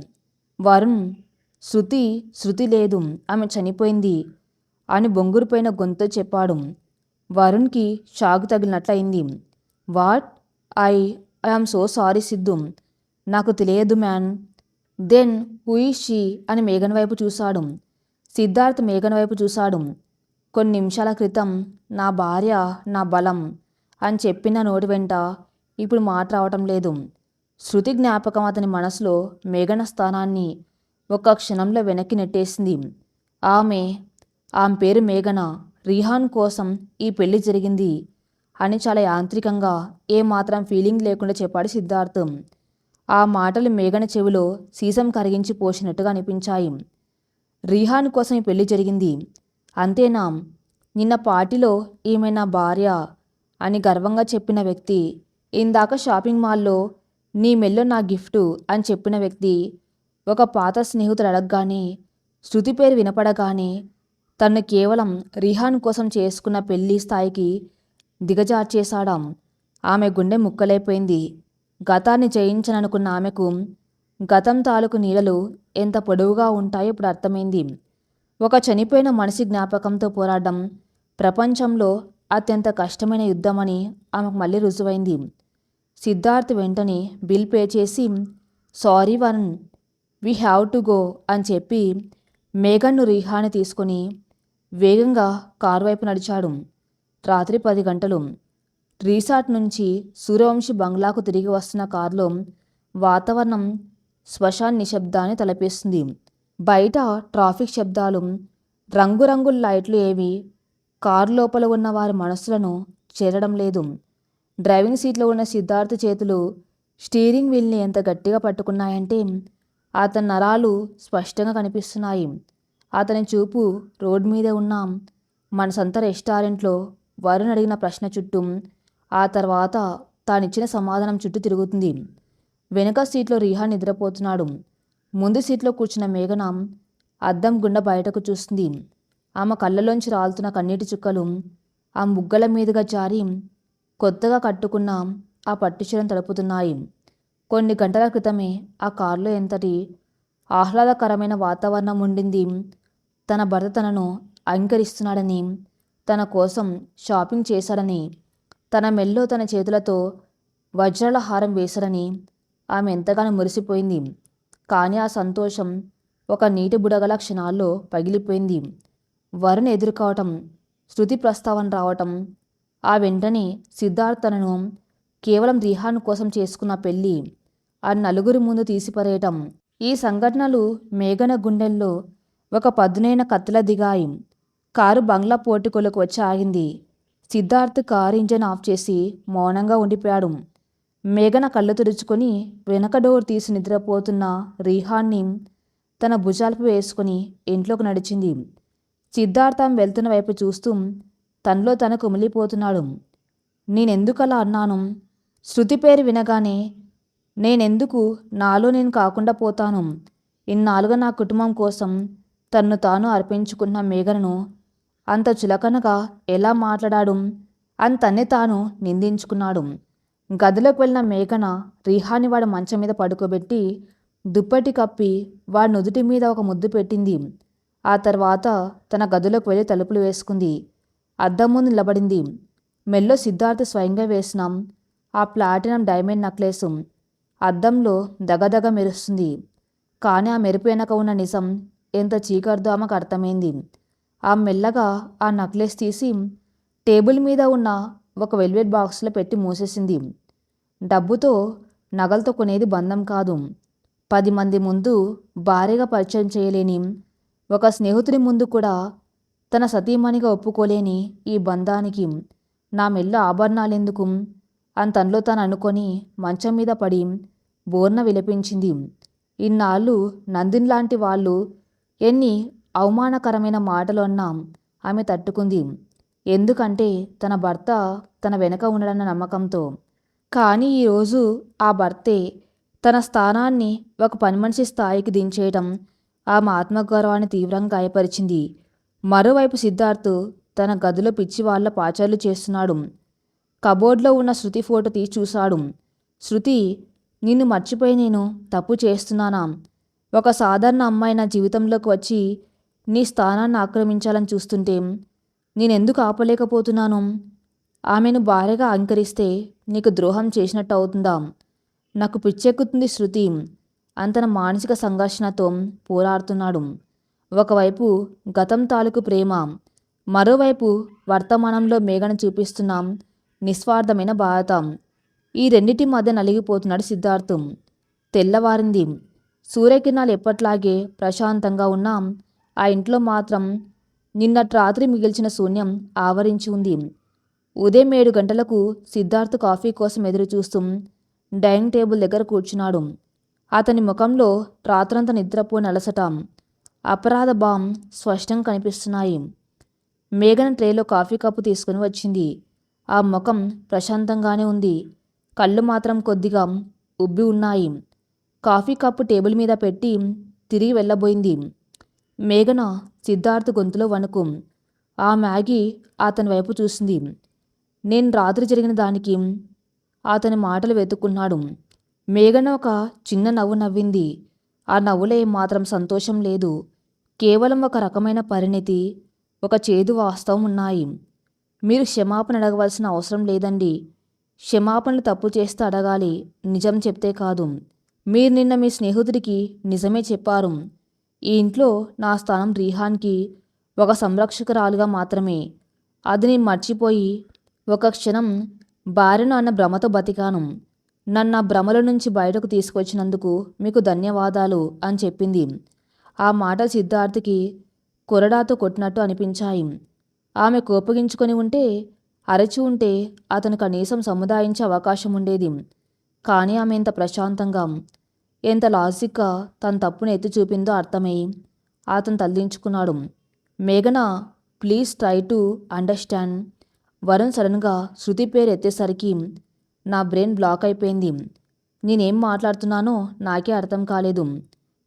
వరుణ్, శృతి లేదు, ఆమె చనిపోయింది అని బొంగురుపోయిన గొంతు చెప్పాడు. వరుణ్కి shock తగిలినట్లయింది. What? I am so sorry Siddhu, నాకు తెలియదు man. Then who is she అని మేఘన్ వైపు చూశాడు. సిద్ధార్థ్ మేఘన్ వైపు చూశాడు. కొన్ని నిమిషాల క్రితం నా భార్య, నా బలం అని చెప్పిన నోటి వెంట ఇప్పుడు మాట రావటం లేదు. శృతి జ్ఞాపకం అతని మనసులో మేఘన స్థానాన్ని ఒక్క క్షణంలో వెనక్కి నెట్టేసింది. ఆమె పేరు మేఘన. రీహాన్ కోసం ఈ పెళ్లి జరిగింది అని చాలా యాంత్రికంగా, ఏమాత్రం ఫీలింగ్ లేకుండా చెప్పాడు సిద్ధార్థ్. ఆ మాటలు మేఘన చెవిలో సీసం కరిగించి పోసినట్టుగా అనిపించాయి. రీహాన్ కోసం ఈ పెళ్లి జరిగింది, అంతేనా? నిన్న పార్టీలో ఈమె నా భార్య అని గర్వంగా చెప్పిన వ్యక్తి, ఇందాక షాపింగ్ మాల్లో నీ మెల్లో నా గిఫ్టు అని చెప్పిన వ్యక్తి, ఒక పాత స్నేహితుడు అడగగానే, శృతి పేరు వినపడగానే తను కేవలం రీహాన్ కోసం చేసుకున్న పెళ్లి స్థాయికి దిగజార్చేశాడాం. ఆమె గుండె ముక్కలైపోయింది. గతాన్ని జయించననుకున్న ఆమెకు గతం తాలూకు నీడలు ఎంత పొడవుగా ఉంటాయో ఇప్పుడు అర్థమైంది. ఒక చనిపోయిన మనిషి జ్ఞాపకంతో పోరాడడం ప్రపంచంలో అత్యంత కష్టమైన యుద్ధమని ఆమెకు మళ్ళీ రుజువైంది. సిద్ధార్థ్ వెంటనే బిల్ పే చేసి, sorry Varun, we have to go అని చెప్పి మేఘన్ను రీహాని తీసుకొని వేగంగా కారు వైపు నడిచాడు. రాత్రి 10 గంటలు. రీసార్ట్ నుంచి సూర్యవంశి బంగ్లాకు తిరిగి వస్తున్న కారులో వాతావరణం శ్మశాన్ నిశ్శబ్దాన్ని తలపేస్తుంది. బయట ట్రాఫిక్ శబ్దాలు, రంగురంగుల లైట్లు ఏవి కారు లోపల ఉన్న వారి మనస్సులను చేరడం లేదు. డ్రైవింగ్ సీట్లో ఉన్న సిద్ధార్థ్ చేతులు స్టీరింగ్ వీల్ని ఎంత గట్టిగా పట్టుకున్నాయంటే అతని నరాలు స్పష్టంగా కనిపిస్తున్నాయి. అతని చూపు రోడ్ మీద ఉన్న మన సొంత రెస్టారెంట్లో వరుణ్ అడిగిన ప్రశ్న చుట్టూ, ఆ తర్వాత తానిచ్చిన సమాధానం చుట్టూ తిరుగుతుంది. వెనుక సీట్లో రీహాన్ నిద్రపోతున్నాడు. ముందు సీట్లో కూర్చున్న మేఘన అద్దం గుండా బయటకు చూస్తుంది. ఆమె కళ్ళలోంచి రాలుతున్న కన్నీటి చుక్కలు ఆ బుగ్గల మీదుగా జారి కొత్తగా కట్టుకున్న ఆ పట్టుచీరను తడుపుతున్నాయి. కొన్ని గంటల క్రితమే ఆ కారులో ఎంతటి ఆహ్లాదకరమైన వాతావరణం ఉండింది. తన భర్త తనను అంగీకరిస్తున్నాడని, తన కోసం షాపింగ్ చేశాడని, తన మెల్లో తన చేతులతో వజ్రాల హారం వేశాడని ఆమె ఎంతగానో మురిసిపోయింది. కానీ ఆ సంతోషం ఒక నీటి బుడగల క్షణాల్లో పగిలిపోయింది. వరుణ్ ఎదుర్కోవటం, శృతి ప్రస్తావన రావటం, ఆ వెంటనే సిద్ధార్థ్ తనను కేవలం రీహాన్ కోసం చేసుకున్న పెళ్ళి ఆ నలుగురి ముందు తీసిపరేయటం. ఈ సంఘటనలు మేఘన గుండెల్లో ఒక పదునైన కత్తిలా దిగాయి. కారు బంగ్లా పోర్టికోలోకి వచ్చి ఆగింది. సిద్ధార్థ్ కారు ఇంజన్ ఆఫ్ చేసి మౌనంగా ఉండిపోయాడు. మేఘన కళ్ళు తుడుచుకొని వెనక డోర్ తీసి నిద్రపోతున్న రీహాన్ని తన భుజాలపై వేసుకుని ఇంట్లోకి నడిచింది. సిద్ధార్థ్ ఆమె వెళ్తున్న వైపు చూస్తూ తనలో తను కుమిలిపోతున్నాడు. నేనెందుకలా అన్నాను? శృతి పేరు వినగానే నేనెందుకు నాలో నేను కాకుండా పోతాను? ఇన్నాళ్ళుగా నా కుటుంబం కోసం తన్ను తాను అర్పించుకున్న మేఘనను అంత చులకనగా ఎలా మాట్లాడాడు అని తన్నే తాను నిందించుకున్నాడు. గదిలోకి వెళ్ళిన మేఘన రిహాని వాడి మంచం మీద పడుకోబెట్టి దుప్పటి కప్పి వాడి నుదుటి మీద ఒక ముద్దు పెట్టింది. ఆ తర్వాత తన గదిలోకి వెళ్ళి తలుపులు వేసుకుంది. అద్దం ముందు నిలబడింది. మెల్లో సిద్ధార్థ్ స్వయంగా వేసిన ఆ ప్లాటినం డైమండ్ నెక్లెస్ అద్దంలో దగదగ మెరుస్తుంది. కానీ ఆ మెరుపు వెనక ఉన్న నిజం ఎంత చీకటిదో ఆమెకు అర్థమైంది. ఆ మెల్లగా ఆ నెక్లెస్ తీసి టేబుల్ మీద ఉన్న ఒక వెల్వెట్ బాక్స్లో పెట్టి మూసేసింది. డబ్బుతో నగలతో కొనేది బంధం కాదు. 10 మంది ముందు భారీగా పరిచయం చేయలేని ఒక స్నేహితుడి ముందు కూడా తన సతీమణిగా ఒప్పుకోలేని ఈ బంధానికి నా మెల్లో ఆభరణాలెందుకు అని తనలో తాను అనుకొని మంచం మీద పడి బోర్న విలపించింది. ఇన్నాళ్ళు నందిన్ లాంటి వాళ్ళు ఎన్ని అవమానకరమైన మాటలు అన్నా ఆమె తట్టుకుంది. ఎందుకంటే తన భర్త తన వెనక ఉండడన్న నమ్మకంతో. కానీ ఈరోజు ఆ భర్తే తన స్థానాన్ని ఒక పనిమనిషి స్థాయికి దించేయటం ఆమె ఆత్మగౌరవాన్ని తీవ్రంగా గాయపరిచింది. మరోవైపు సిద్ధార్థ్ తన గదిలో పిచ్చి వాళ్ళ పాచార్లు చేస్తున్నాడు. కబోర్డ్లో ఉన్న శృతి ఫోటో తీసి చూశాడు. శృతి, నిన్ను మర్చిపోయి నేను తప్పు చేస్తున్నానా? ఒక సాధారణ అమ్మాయి నా జీవితంలోకి వచ్చి నీ స్థానాన్ని ఆక్రమించాలని చూస్తుంటే నేనెందుకు ఆపలేకపోతున్నాను? ఆమెను భార్యగా అంకరిస్తే నీకు ద్రోహం చేసినట్టు అవుతుందా? నాకు పిచ్చెక్కుతుంది శృతి అని తన మానసిక సంఘర్షణతో పోరాడుతున్నాడు. ఒకవైపు గతం తాలూకు ప్రేమ, మరోవైపు వర్తమానంలో మేఘన చూపిస్తున్న నిస్వార్థమైన బాధ. ఈ రెండిటి మధ్య నలిగిపోతున్నాడు సిద్ధార్థ్. తెల్లవారింది. సూర్యకిరణాలు ఎప్పట్లాగే ప్రశాంతంగా ఉన్నా ఆ ఇంట్లో మాత్రం నిన్నటి రాత్రి మిగిల్చిన శూన్యం ఆవరించి ఉంది. ఉదయం 7 గంటలకు సిద్ధార్థ్ కాఫీ కోసం ఎదురు చూస్తూ డైనింగ్ టేబుల్ దగ్గర కూర్చున్నాడు. అతని ముఖంలో రాత్రంతా నిద్రపోని అలసట, అపరాధ భావం స్పష్టంగా కనిపిస్తున్నాయి. మేఘన ట్రేలో కాఫీ కప్పు తీసుకుని వచ్చింది. ఆ ముఖం ప్రశాంతంగానే ఉంది. కళ్ళు మాత్రం కొద్దిగా ఉబ్బి ఉన్నాయి. కాఫీ కప్పు టేబుల్ మీద పెట్టి తిరిగి వెళ్ళబోయింది. మేఘన సిద్ధార్థ్ గొంతులో వణుకు. ఆ మ్యాగీ అతని వైపు చూసింది. నేను రాత్రి జరిగిన దానికి అతని మాటలు వెతుక్కున్నాడు. మేఘన ఒక చిన్న నవ్వు నవ్వింది. ఆ నవ్వులో ఏమాత్రం సంతోషం లేదు. కేవలం ఒక రకమైన పరిణితి, ఒక చేదు వాస్తవం ఉన్నాయి. మీరు క్షమాపణ అడగవలసిన అవసరం లేదండి. క్షమాపణలు తప్పు చేస్తే అడగాలి, నిజం చెప్తే కాదు. మీరు నిన్న మీ స్నేహితుడికి నిజమే చెప్పారు. ఈ ఇంట్లో నా స్థానం రీహాన్కి ఒక సంరక్షకురాలుగా మాత్రమే. అది నేను మర్చిపోయి ఒక క్షణం భార్యను అన్న భ్రమతో బతికాను. నన్ను ఆ భ్రమల నుంచి బయటకు తీసుకొచ్చినందుకు మీకు ధన్యవాదాలు అని చెప్పింది. ఆ మాటలు సిద్ధార్థ్కి కొరడాతో కొట్టినట్టు అనిపించాయి. ఆమె కోపగించుకొని ఉంటే, అరచి ఉంటే అతను కనీసం సముదాయించే అవకాశం ఉండేది. కానీ ఆమె ఎంత ప్రశాంతంగా, ఎంత లాజిక్గా తన తప్పును ఎత్తి చూపిందో అర్థమై అతను తలదించుకున్నాడు. మేఘన, please try to understand. Varun సడన్గా శృతి పేరు ఎత్తేసరికి నా బ్రెయిన్ బ్లాక్ అయిపోయింది. నేనేం మాట్లాడుతున్నానో నాకే అర్థం కాలేదు.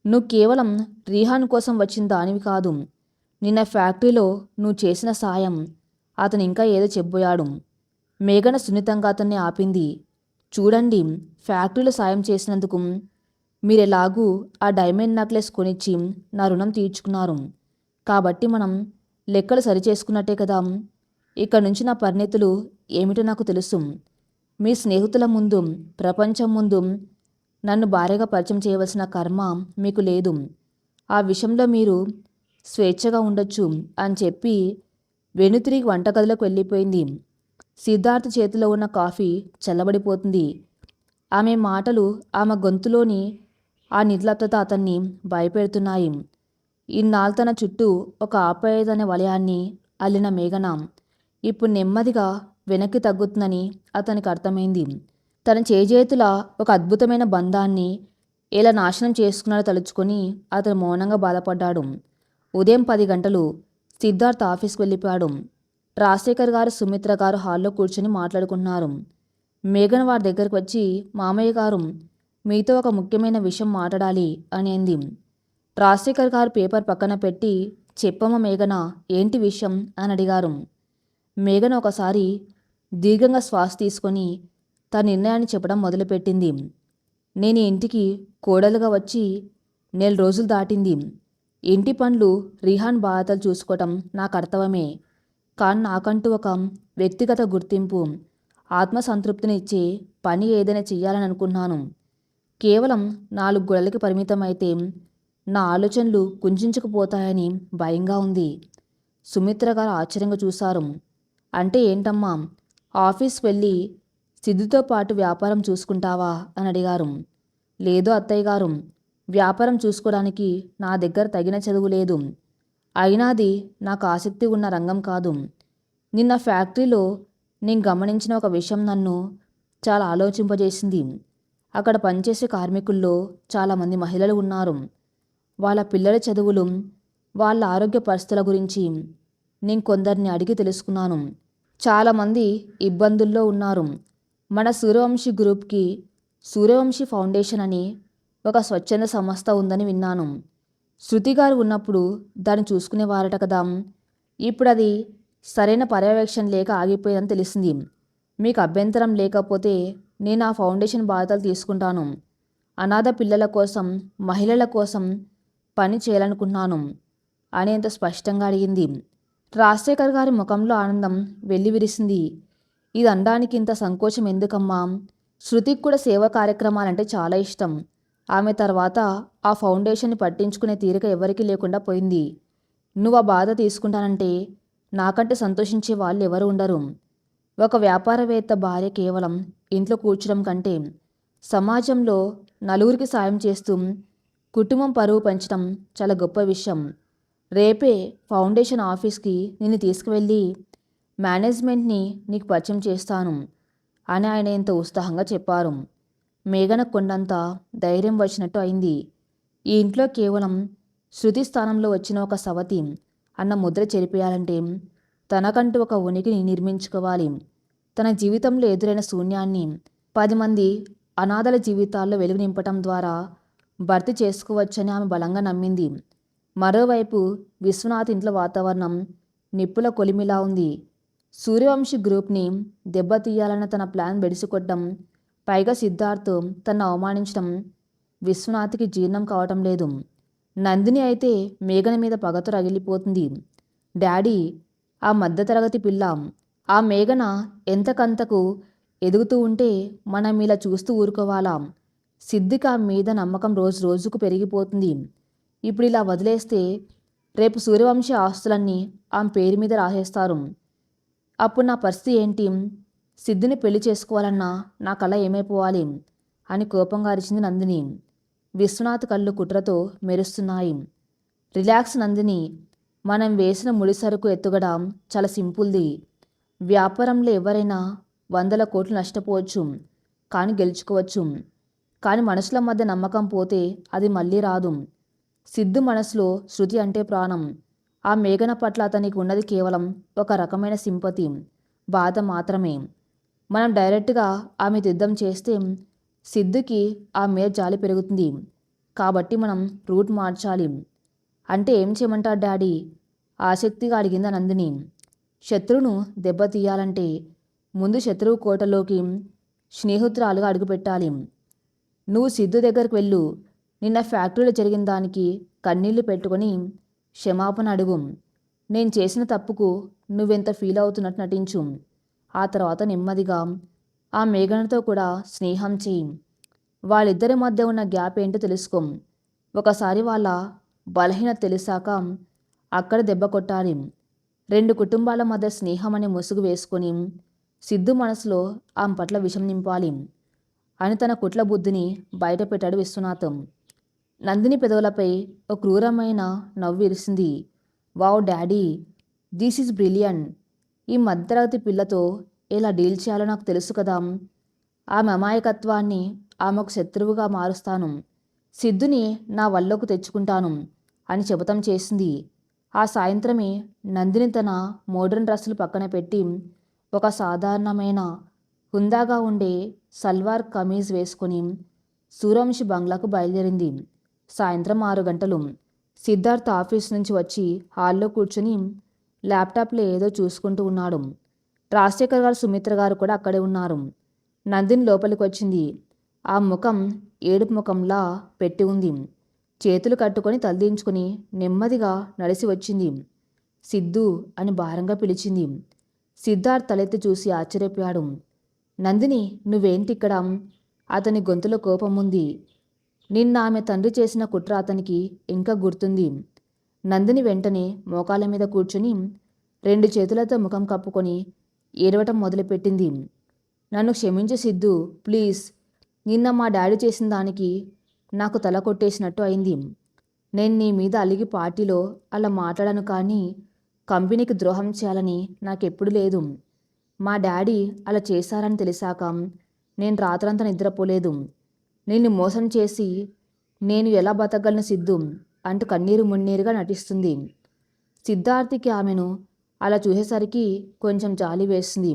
నువ్వు కేవలం రీహాన్ కోసం వచ్చిన దానివి కాదు. నిన్న ఫ్యాక్టరీలో నువ్వు చేసిన సాయం. అతను ఇంకా ఏదో చెప్పబోయాడు. మేఘన సున్నితంగా అతన్ని ఆపింది. చూడండి, ఫ్యాక్టరీలో సాయం చేసినందుకు మీరెలాగూ ఆ డైమండ్ నెక్లెస్ కొనిచ్చి నా రుణం తీర్చుకున్నారు. కాబట్టి మనం లెక్కలు సరిచేసుకున్నట్టే కదా. ఇక్కడి నుంచి నా పరిణితులు ఏమిటో నాకు తెలుసు. మీ స్నేహితుల ముందు, ప్రపంచం ముందు నన్ను భార్యగా పరిచయం చేయవలసిన కర్మ మీకు లేదు. ఆ విషయంలో మీరు స్వేచ్ఛగా ఉండొచ్చు అని చెప్పి వెనుతిరిగి వంటగదిలోకి వెళ్ళిపోయింది. సిద్ధార్థ్ చేతిలో ఉన్న కాఫీ చల్లబడిపోతుంది. ఆమె మాటలు, ఆమె గొంతులోని ఆ నిర్లిప్తత అతన్ని భయపెడుతున్నాయి. ఇన్నాళ్ళు తన చుట్టూ ఒక ఆప్యాయతనే వలయాన్ని అల్లిన మేఘన ఇప్పుడు నెమ్మదిగా వెనక్కి తగ్గుతుందని అతనికి అర్థమైంది. తన చేజేతుల ఒక అద్భుతమైన బంధాన్ని ఎలా నాశనం చేసుకున్నాడో తలుచుకొని అతను మౌనంగా బాధపడ్డాడు. ఉదయం 10 గంటలు సిద్ధార్థ్ ఆఫీస్కి వెళ్ళిపోయాడు. రాజశేఖర్ గారు, సుమిత్ర గారు హాల్లో కూర్చొని మాట్లాడుకుంటున్నారు. మేఘన వారి దగ్గరకు వచ్చి, మామయ్య గారు, మీతో ఒక ముఖ్యమైన విషయం మాట్లాడాలి అని అంది. రాజశేఖర్ గారు పేపర్ పక్కన పెట్టి, చెప్పమ్మ మేఘన, ఏంటి విషయం అని అడిగారు. మేఘన ఒకసారి దీర్ఘంగా శ్వాస తీసుకొని తన నిర్ణయాన్ని చెప్పడం మొదలుపెట్టింది. నేను ఈ ఇంటికి కోడలుగా వచ్చి 4 రోజులు దాటింది. ఇంటి పనులు, రిహాన్ బాధ్యతలు చూసుకోవటం నా కర్తవ్యమే. కానీ నాకంటూ ఒక వ్యక్తిగత గుర్తింపు, ఆత్మసంతృప్తిని ఇచ్చే పని ఏదైనా చెయ్యాలని అనుకున్నాను. కేవలం 4 గోడలకి పరిమితం అయితే నా ఆలోచనలు కుంచుకుపోతాయని భయంగా ఉంది. సుమిత్ర గారు ఆశ్చర్యంగా చూశారు. అంటే ఏంటమ్మా, ఆఫీస్కి వెళ్ళి సిద్ధుతో పాటు వ్యాపారం చూసుకుంటావా అని అడిగారు. లేదు అత్తయ్య గారు, వ్యాపారం చూసుకోవడానికి నా దగ్గర తగిన చదువు లేదు. అయినా అది నాకు ఆసక్తి ఉన్న రంగం కాదు. నిన్న ఫ్యాక్టరీలో నేను గమనించిన ఒక విషయం నన్ను చాలా ఆలోచింపజేసింది. అక్కడ పనిచేసే కార్మికుల్లో చాలామంది మహిళలు ఉన్నారు. వాళ్ళ పిల్లల చదువులు, వాళ్ళ ఆరోగ్య పరిస్థితుల గురించి నేను కొందరిని అడిగి తెలుసుకున్నాను. చాలామంది ఇబ్బందుల్లో ఉన్నారు. మన సూర్యవంశీ గ్రూప్కి సూర్యవంశీ ఫౌండేషన్ అని ఒక స్వచ్ఛంద సంస్థ ఉందని విన్నాను. శృతి గారు ఉన్నప్పుడు దాన్ని చూసుకునేవారట కదా. ఇప్పుడు అది సరైన పర్యవేక్షణ లేక ఆగిపోయిందని తెలిసింది. మీకు అభ్యంతరం లేకపోతే నేను ఆ ఫౌండేషన్ బాధ్యతలు తీసుకుంటాను. అనాథ పిల్లల కోసం, మహిళల కోసం పని చేయాలనుకుంటున్నాను అనేంత స్పష్టంగా అడిగింది. రాజశేఖర్ గారి ముఖంలో ఆనందం వెల్లివిరిసింది. ఇది అనడానికి ఇంత సంకోచం ఎందుకమ్మా? శృతికి కూడా సేవా కార్యక్రమాలంటే చాలా ఇష్టం. ఆమె తర్వాత ఆ ఫౌండేషన్ని పట్టించుకునే తీరిక ఎవరికీ లేకుండా పోయింది. నువ్వు ఆ బాధ తీసుకుంటానంటే నాకంటే సంతోషించే వాళ్ళు ఎవరు ఉండరు. ఒక వ్యాపారవేత్త భార్య కేవలం ఇంట్లో కూర్చోడం కంటే సమాజంలో నలుగురికి సాయం చేస్తూ కుటుంబం పరువు పెంచడం చాలా గొప్ప విషయం. రేపే ఫౌండేషన్ ఆఫీస్కి నిన్ను తీసుకువెళ్ళి మేనేజ్మెంట్ని నీకు పరిచయం చేస్తాను అని ఆయన ఎంతో ఉత్సాహంగా చెప్పారు. మేఘన కొండంత ధైర్యం వచ్చినట్టు అయింది. ఈ ఇంట్లో కేవలం శృతి స్థానంలో వచ్చిన ఒక సవతి అన్న ముద్ర చెరిపేయాలంటే తనకంటూ ఒక ఉనికిని నిర్మించుకోవాలి. తన జీవితంలో ఎదురైన శూన్యాన్ని 10 మంది అనాథల జీవితాల్లో వెలుగు నింపటం ద్వారా భర్తీ చేసుకోవచ్చని ఆమె బలంగా నమ్మింది. మరోవైపు విశ్వనాథ్ ఇంట్లో వాతావరణం నిప్పుల కొలిమిలా ఉంది. సూర్యవంశీ గ్రూప్ని దెబ్బతీయాలన్న తన ప్లాన్ బెడిసికొట్టడం, పైగా సిద్ధార్థ్ తనను అవమానించడం విశ్వనాథ్కి జీర్ణం కావటం లేదు. నందిని అయితే మేఘన మీద పగతో రగిలిపోతుంది. డాడీ, ఆ మధ్యతరగతి పిల్ల, ఆ మేఘన ఎంతకంతకు ఎదుగుతూ ఉంటే మనం ఇలా చూస్తూ ఊరుకోవాలా? సిద్ధికి ఆ మీద నమ్మకం రోజు రోజుకు పెరిగిపోతుంది. ఇప్పుడు ఇలా వదిలేస్తే రేపు సూర్యవంశీ ఆస్తులన్నీ ఆమె పేరు మీద రాసేస్తారు. అప్పుడు నా పరిస్థితి ఏంటి? సిద్ధిని పెళ్లి చేసుకోవాలన్నా నా కళ ఏమైపోవాలి అని కోపంగా అరిచింది నందిని. విశ్వనాథ్ కళ్ళు కుట్రతో మెరుస్తున్నాయి. రిలాక్స్ నందిని, మనం వేసిన ముడిసరుకు ఎత్తుగడ చాలా సింపుల్ది. వ్యాపారంలో ఎవరైనా 100 కోట్లు నష్టపోవచ్చు, కానీ గెలుచుకోవచ్చు. కానీ మనుషుల మధ్య నమ్మకం పోతే అది మళ్ళీ రాదు. సిద్ధు మనసులో శృతి అంటే ప్రాణం. ఆ మేఘన పట్ల అతనికి ఉన్నది కేవలం ఒక రకమైన సింపతి, బాధ మాత్రమే. మనం డైరెక్ట్గా ఆమె యుద్ధం చేస్తే సిద్ధుకి ఆ మీద జాలి పెరుగుతుంది. కాబట్టి మనం రూట్ మార్చాలి. అంటే ఏం చేయమంటారు డాడీ? ఆసక్తిగా అడిగింది నందిని. శత్రువును దెబ్బతీయాలంటే ముందు శత్రువు కోటలోకి స్నేహితురాలుగా అడుగుపెట్టాలి. నువ్వు సిద్ధు దగ్గరికి వెళ్ళు. నిన్న ఫ్యాక్టరీలో జరిగిన దానికి కన్నీళ్లు పెట్టుకొని క్షమాపణ అడుగు. నేను చేసిన తప్పుకు నువ్వెంత ఫీల్ అవుతున్నట్టు నటించు. ఆ తర్వాత నెమ్మదిగా ఆ మేఘనతో కూడా స్నేహం చేయి. వాళ్ళిద్దరి మధ్య ఉన్న గ్యాప్ ఏంటో తెలుసుకో. ఒకసారి వాళ్ళ బలహీనత తెలిసాక అక్కడ దెబ్బ కొట్టాలి. 2 కుటుంబాల మధ్య స్నేహం అనే ముసుగు వేసుకొని సిద్ధు మనసులో ఆమె పట్ల విషం నింపాలి. అని తన కుట్ల బుద్ధిని బయట పెట్టాడు విశ్వనాథం. నందిని పెదవులపై ఒక క్రూరమైన నవ్వు విరిసింది. Wow daddy, this is brilliant. ఈ మధ్యతరగతి పిల్లతో ఎలా డీల్ చేయాలో నాకు తెలుసు కదా. ఆమె అమాయకత్వాన్ని ఆమెకు శత్రువుగా మారుస్తాను. సిద్ధుని నా వల్లోకి తెచ్చుకుంటాను అని శపథం చేసింది. ఆ సాయంత్రమే నందిని తన మోడ్రన్ డ్రెస్సులు పక్కన పెట్టి ఒక సాధారణమైన హుందాగా ఉండే సల్వార్ కమీజ్ వేసుకొని సూర్యవంశి బంగ్లాకు బయలుదేరింది. సాయంత్రం 6 గంటలు. సిద్ధార్థ్ ఆఫీస్ నుంచి వచ్చి హాల్లో కూర్చుని ల్యాప్టాప్లో ఏదో చూసుకుంటూ ఉన్నాడు. రాజశేఖర్ గారు, సుమిత్ర గారు కూడా అక్కడే ఉన్నారు. నందిని లోపలికి వచ్చింది. ఆ ముఖం ఏడుపు ముఖంలా పెట్టి ఉంది. చేతులు కట్టుకొని తలదించుకొని నెమ్మదిగా నడిచి వచ్చింది. సిద్ధు అని భారంగా పిలిచింది. సిద్ధార్థ్ తలెత్తి చూసి ఆశ్చర్యపోయాడు. నందిని, నువ్వేంటి ఇక్కడ? అతని గొంతులో కోపం ఉంది. నిన్న ఆమె తండ్రి చేసిన కుట్ర అతనికి ఇంకా గుర్తుంది. నందిని వెంటనే మోకాళ్ళ మీద కూర్చుని 2 చేతులతో ముఖం కప్పుకొని ఏడవటం మొదలుపెట్టింది. నన్ను క్షమించు సిద్ధు, ప్లీజ్. నిన్న మా డాడీ చేసిన దానికి నాకు తల కొట్టేసినట్టు అయింది. నేను నీ మీద అలిగి పార్టీలో అలా మాట్లాడాను, కానీ కంపెనీకి ద్రోహం చేయాలని నాకెప్పుడు లేదు. మా డాడీ అలా చేశారని తెలిసాక నేను రాత్రంతా నిద్రపోలేదు. నిన్ను మోసం చేసి నేను ఎలా బతకగలను సిద్ధు అంటూ కన్నీరు మున్నీరుగా నటిస్తుంది. సిద్ధార్థికి ఆమెను అలా చూసేసరికి కొంచెం జాలి వేసింది.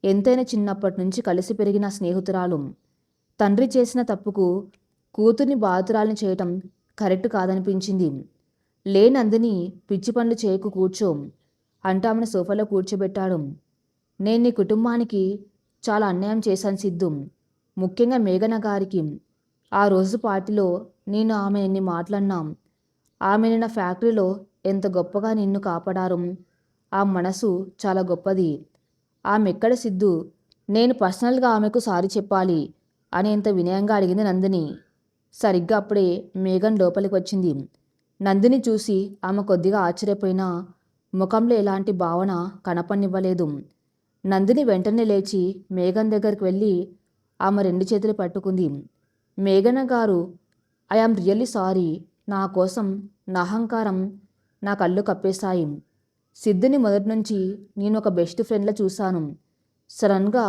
ఎంతైనా చిన్నప్పటి నుంచి కలిసి పెరిగిన స్నేహితురాలు. తండ్రి చేసిన తప్పుకు కూతుర్ని బాధితురాల్ని చేయటం కరెక్ట్ కాదనిపించింది. నందిని, పిచ్చి పనులు చేయకు, కూర్చో అంటూ ఆమెను సోఫాలో కూర్చోబెట్టాడు. నేను నీ కుటుంబానికి చాలా అన్యాయం చేశాను సిద్ధు, ముఖ్యంగా మేఘన గారికి. ఆ రోజు పార్టీలో నేను ఆమె ఎన్ని మాట్లాడినాం. ఆమె నిన్న ఫ్యాక్టరీలో ఎంత గొప్పగా నిన్ను కాపాడారు. ఆ మనసు చాలా గొప్పది. ఆమె ఎక్కడ సిద్ధు? నేను పర్సనల్గా ఆమెకు సారీ చెప్పాలి అని ఎంత వినయంగా అడిగింది నందిని. సరిగ్గా అప్పుడే మేఘన్ లోపలికి వచ్చింది. నందిని చూసి ఆమె కొద్దిగా ఆశ్చర్యపోయినా ముఖంలో ఎలాంటి భావన కనపనివ్వలేదు. నందిని వెంటనే లేచి మేఘన్ దగ్గరికి వెళ్ళి ఆమె 2 చేతులు పట్టుకుంది. మేఘన గారు, ఐ ఆమ్ రియల్లీ సారీ. నా కోసం నా అహంకారం నా కళ్ళు కప్పేశాయి. సిద్ధుని మొదటి నుంచి నేను ఒక బెస్ట్ ఫ్రెండ్లా చూశాను. సడన్గా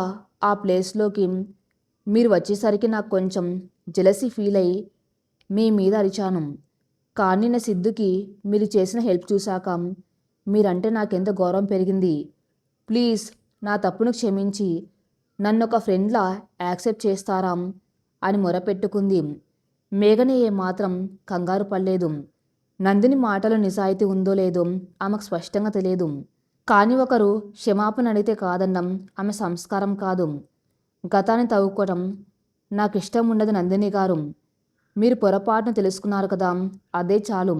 ఆ ప్లేస్లోకి మీరు వచ్చేసరికి నాకు కొంచెం జెలసీ ఫీల్ అయ్యి మీ మీద అరిచాను. కానీ నా సిద్ధుకి మీరు చేసిన హెల్ప్ చూశాక మీరంటే నాకెంత గౌరవం పెరిగింది. ప్లీజ్ నా తప్పును క్షమించి నన్ను ఒక ఫ్రెండ్లా యాక్సెప్ట్ చేస్తారా అని మొరపెట్టుకుంది. మేఘన ఏమాత్రం కంగారు పడలేదు. నందిని మాటలో నిజాయితీ ఉందో లేదో ఆమెకు స్పష్టంగా తెలియదు. కానీ ఒకరు క్షమాపణ అడిగితే కాదనడం ఆమె సంస్కారం కాదు. గతాన్ని తవ్వుకోవడం నాకు ఇష్టం ఉండదు నందిని గారు. మీరు పొరపాటును తెలుసుకున్నారు కదా, అదే చాలు.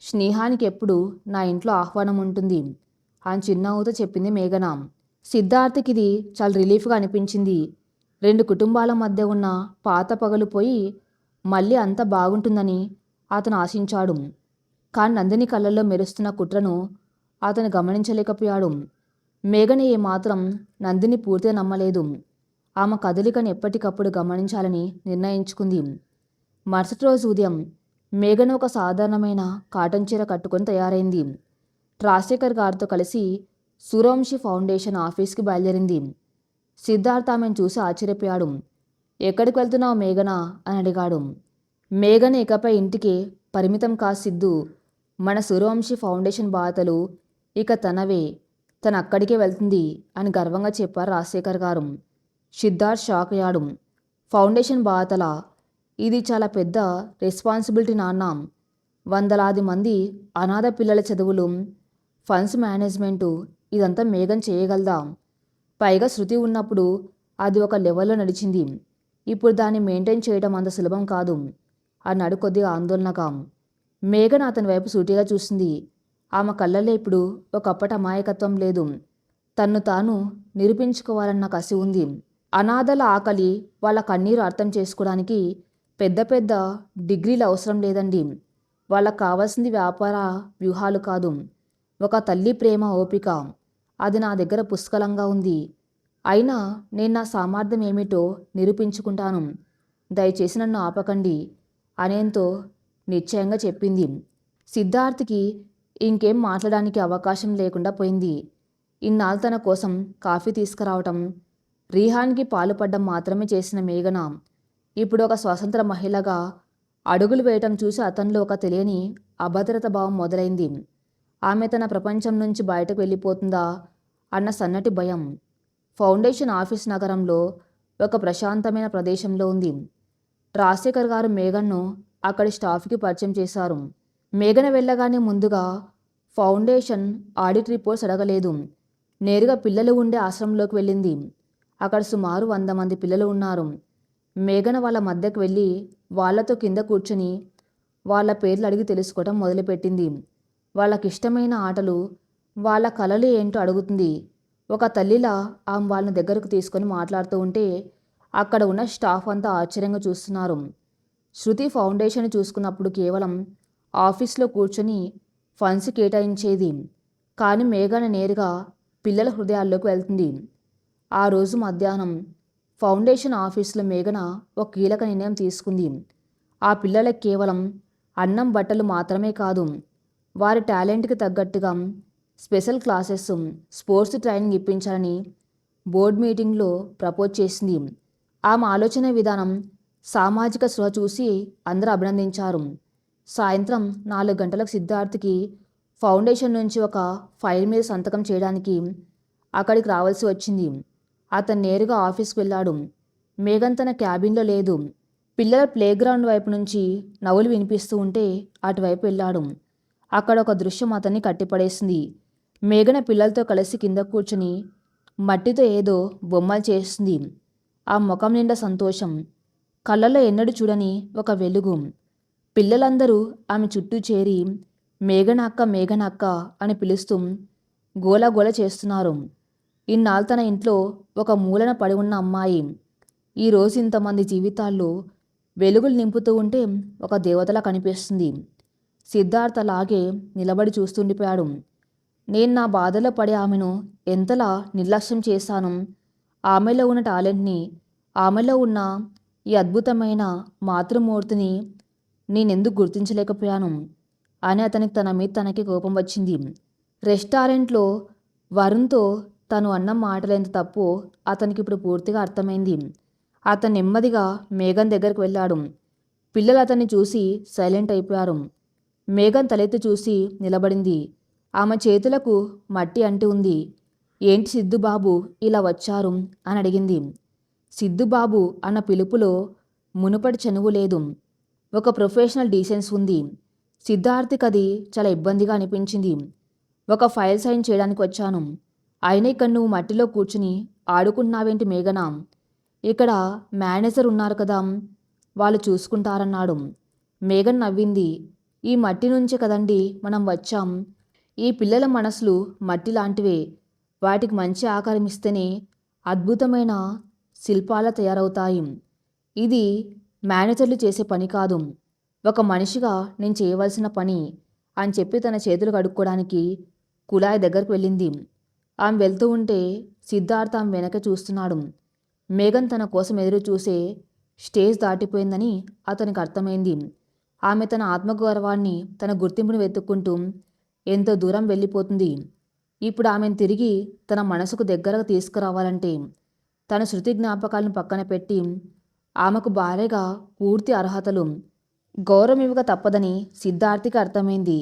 స్నేహానికి ఎప్పుడు నా ఇంట్లో ఆహ్వానం ఉంటుంది అని చిరునవ్వుతో చెప్పింది మేఘన. సిద్ధార్థకి ఇది చాలా రిలీఫ్గా అనిపించింది. 2 కుటుంబాల మధ్య ఉన్న పాత పగలు పోయి మళ్ళీ అంతా బాగుంటుందని అతను ఆశించాడు. కానీ నందిని కళ్ళల్లో మెరుస్తున్న కుట్రను అతను గమనించలేకపోయాడు. మేఘన ఏమాత్రం నందిని పూర్తిగా నమ్మలేదు. ఆమె కదలికను ఎప్పటికప్పుడు గమనించాలని నిర్ణయించుకుంది. మరుసటి రోజు ఉదయం మేఘన ఒక సాధారణమైన కాటన్ చీర కట్టుకొని తయారైంది. రాజశేఖర్ గారితో కలిసి సూర్యవంశి ఫౌండేషన్ ఆఫీస్కి బయలుదేరింది. సిద్ధార్థ్ ఆమెను చూసి ఆశ్చర్యపోయాడు. ఎక్కడికి వెళ్తున్నావు మేఘన అని అడిగాడు. మేఘన ఇకపై ఇంటికి పరిమితం కాదు సిద్ధు. మన సూర్యవంశి ఫౌండేషన్ బాధ్యతలు ఇక తనవే. తను అక్కడికే వెళ్తుంది అని గర్వంగా చెప్పారు రాజశేఖర్ గారు. సిద్ధార్థ్ షాక్ అయ్యాడు. ఫౌండేషన్ బాధ్యతల? ఇది చాలా పెద్ద రెస్పాన్సిబిలిటీ నాన్న. వందలాది మంది అనాథ పిల్లల చదువులు, ఫండ్స్ మేనేజ్మెంటు, ఇదంతా మేఘన్ చేయగలదా? పైగా శృతి ఉన్నప్పుడు అది ఒక లెవెల్లో నడిచింది. ఇప్పుడు దాన్ని మెయింటైన్ చేయడం అంత సులభం కాదు అన్నాడు కొద్దిగా ఆందోళనగా. మేఘన అతని వైపు సూటిగా చూసింది. ఆమె కళ్ళల్లో ఇప్పుడు ఒకప్పటి అమాయకత్వం లేదు. తన్ను తాను నిరూపించుకోవాలన్న కసి ఉంది. అనాథల ఆకలి, వాళ్ళ కన్నీరు అర్థం చేసుకోవడానికి పెద్ద పెద్ద డిగ్రీలు అవసరం లేదండి. వాళ్ళకు కావాల్సింది వ్యాపార వ్యూహాలు కాదు, ఒక తల్లి ప్రేమ, ఓపిక. అది నా దగ్గర పుష్కలంగా ఉంది. అయినా నేను నా సామర్థ్యం ఏమిటో నిరూపించుకుంటాను. దయచేసి నన్ను ఆపకండి అనేంతో నిశ్చయంగా చెప్పింది. సిద్ధార్థ్కి ఇంకేం మాట్లాడడానికి అవకాశం లేకుండా పోయింది. ఇన్నాళ్ళు తన కోసం కాఫీ తీసుకురావటం, రీహాన్కి పాలుపడ్డం మాత్రమే చేసిన మేఘన ఇప్పుడు ఒక స్వతంత్ర మహిళగా అడుగులు వేయటం చూసి అతనిలో ఒక తెలియని అభద్రత భావం మొదలైంది. ఆమె తన ప్రపంచం నుంచి బయటకు వెళ్ళిపోతుందా అన్న సన్నటి భయం. ఫౌండేషన్ ఆఫీస్ నగరంలో ఒక ప్రశాంతమైన ప్రదేశంలో ఉంది. రాజశేఖర్ గారు మేఘన్ను అక్కడి స్టాఫ్కి పరిచయం చేశారు. మేఘన వెళ్ళగానే ముందుగా ఫౌండేషన్ ఆడిట్ రిపోర్ట్స్ అడగలేదు. నేరుగా పిల్లలు ఉండే ఆశ్రమంలోకి వెళ్ళింది. అక్కడ సుమారు 100 మంది పిల్లలు ఉన్నారు. మేఘన వాళ్ళ మధ్యకు వెళ్ళి వాళ్లతో కింద కూర్చుని వాళ్ళ పేర్లు అడిగి తెలుసుకోవడం మొదలుపెట్టింది. వాళ్ళకిష్టమైన ఆటలు, వాళ్ళ కలలు ఏంటో అడుగుతుంది. ఒక తల్లిలా ఆమె వాళ్ళని దగ్గరకు తీసుకొని మాట్లాడుతూ ఉంటే అక్కడ ఉన్న స్టాఫ్ అంతా ఆశ్చర్యంగా చూస్తున్నారు. శృతి ఫౌండేషన్ చూసుకున్నప్పుడు కేవలం ఆఫీస్లో కూర్చొని ఫండ్స్ కేటాయించేది. కానీ మేఘన నేరుగా పిల్లల హృదయాల్లోకి వెళ్తుంది. ఆ రోజు మధ్యాహ్నం ఫౌండేషన్ ఆఫీసులో మేఘన ఒక కీలక నిర్ణయం తీసుకుంది. ఆ పిల్లలకు కేవలం అన్నం బట్టలు మాత్రమే కాదు, వారి టాలెంట్కి తగ్గట్టుగా స్పెషల్ క్లాసెస్, స్పోర్ట్స్ ట్రైనింగ్ ఇప్పించాలని బోర్డు మీటింగ్లో ప్రపోజ్ చేసింది. ఆమె ఆలోచన విధానం, సామాజిక స్పృహ చూసి అందరూ అభినందించారు. సాయంత్రం 4 గంటలకు సిద్ధార్థ్కి ఫౌండేషన్ నుంచి ఒక ఫైల్ మీద సంతకం చేయడానికి అక్కడికి రావాల్సి వచ్చింది. అతను నేరుగా ఆఫీస్కి వెళ్ళాడు. మేఘన్ తన క్యాబిన్లో లేదు. పిల్లల ప్లేగ్రౌండ్ వైపు నుంచి నవ్వులు వినిపిస్తూ ఉంటే అటువైపు వెళ్ళాడు. అక్కడ ఒక దృశ్యం అతన్ని కట్టిపడేసింది. మేఘన పిల్లలతో కలిసి కింద కూర్చుని మట్టితో ఏదో బొమ్మలు చేస్తుంది. ఆ ముఖం నిండా సంతోషం, కళ్ళల్లో ఎన్నడూ చూడని ఒక వెలుగు. పిల్లలందరూ ఆమె చుట్టూ చేరి మేఘనక్క మేఘనక్క అని పిలుస్తూ గోలగోల చేస్తున్నారు. ఇన్నాళ్ళు తన ఇంట్లో ఒక మూలన పడి ఉన్న అమ్మాయి ఈరోజు ఇంతమంది జీవితాల్లో వెలుగులు నింపుతూ ఉంటే ఒక దేవతలా కనిపిస్తుంది. సిద్ధార్థ్ అలాగే నిలబడి చూస్తుండిపోయాడు. నేను నా బాధలో పడి ఆమెను ఎంతలా నిర్లక్ష్యం చేశాను. ఆమెలో ఉన్న టాలెంట్ని, ఆమెలో ఉన్న ఈ అద్భుతమైన మాతృమూర్తిని నేనెందుకు గుర్తించలేకపోయాను అని అతనికి తన మీద తనకి కోపం వచ్చింది. రెస్టారెంట్లో వరుణ్తో తను అన్న మాటలు ఎంత తప్పో అతనికి ఇప్పుడు పూర్తిగా అర్థమైంది. అతను నెమ్మదిగా మేఘన్ దగ్గరకు వెళ్ళాడు. పిల్లలు అతన్ని చూసి సైలెంట్ అయిపోయారు. మేఘన్ తలెత్తి చూసి నిలబడింది. ఆమె చేతులకు మట్టి అంటి ఉంది. ఏంటి సిద్ధుబాబు ఇలా వచ్చారు అని అడిగింది. సిద్ధుబాబు అన్న పిలుపులో మునుపటి చనువు లేదు, ఒక ప్రొఫెషనల్ డీసెన్స్ ఉంది. సిద్ధార్థ్కి అది చాలా ఇబ్బందిగా అనిపించింది. ఒక ఫైల్ సైన్ చేయడానికి వచ్చాను, అయినా ఇక్కడ నువ్వు మట్టిలో కూర్చుని ఆడుకుంటున్నావేంటి మేఘనా? ఇక్కడ మేనేజర్ ఉన్నారు కదా, వాళ్ళు చూసుకుంటారన్నాడు. మేఘన్ నవ్వింది. ఈ మట్టి నుంచే కదండి మనం వచ్చాం. ఈ పిల్లల మనసులు మట్టి లాంటివే. వాటికి మంచి ఆకారం ఇస్తేనే అద్భుతమైన శిల్పాల తయారవుతాయి. ఇది మేనేజర్లు చేసే పని కాదు, ఒక మనిషిగా నేను చేయవలసిన పని అని చెప్పి తన చేతులు కడుక్కోవడానికి కుళాయి దగ్గరకు వెళ్ళింది. ఆమె వెళ్తూ ఉంటే సిద్ధార్థ్ ఆమె వెనక చూస్తున్నాడు. మేఘన్ తన కోసం ఎదురు చూసే స్టేజ్ దాటిపోయిందని అతనికి అర్థమైంది. ఆమె తన ఆత్మగౌరవాన్ని, తన గుర్తింపును వెతుక్కుంటూ ఎంతో దూరం వెళ్ళిపోతుంది. ఇప్పుడు ఆమెను తిరిగి తన మనసుకు దగ్గరగా తీసుకురావాలంటే తన శృతి జ్ఞాపకాలను పక్కన పెట్టి ఆమెకు భార్యగా పూర్తి అర్హతలు, గౌరవం ఇవ్వక తప్పదని సిద్ధార్థ్కి అర్థమైంది.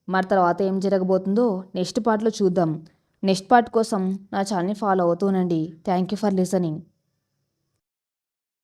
మరి తర్వాత ఏం జరగబోతుందో నెక్స్ట్ పార్ట్లో చూద్దాం. నెక్స్ట్ పార్ట్ కోసం నా ఛానల్ని ఫాలో అవుతూనండి. Thank you for listening.